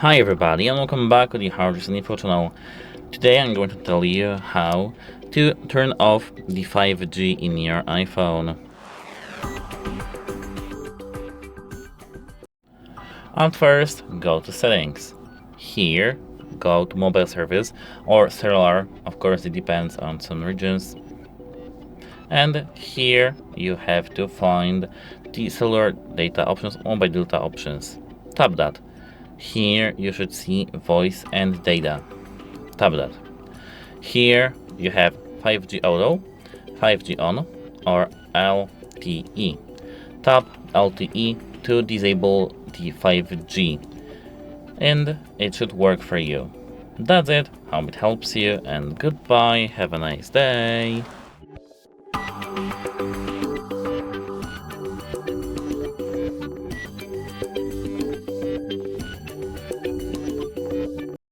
Hi everybody and welcome back to the HardReset.Info channel. Today I'm going to tell you how to turn off the 5G in your iPhone. At first, go to settings. Here, go to mobile service or cellular, of course it depends on some regions. And here you have to find the cellular data options or mobile data options. Tap that. Here you should see voice and data. Tap that. Here you have 5G auto, 5G on, or LTE. Tap LTE to disable the 5G and it should work for you. That's it. Hope it helps you and goodbye. Have a nice day.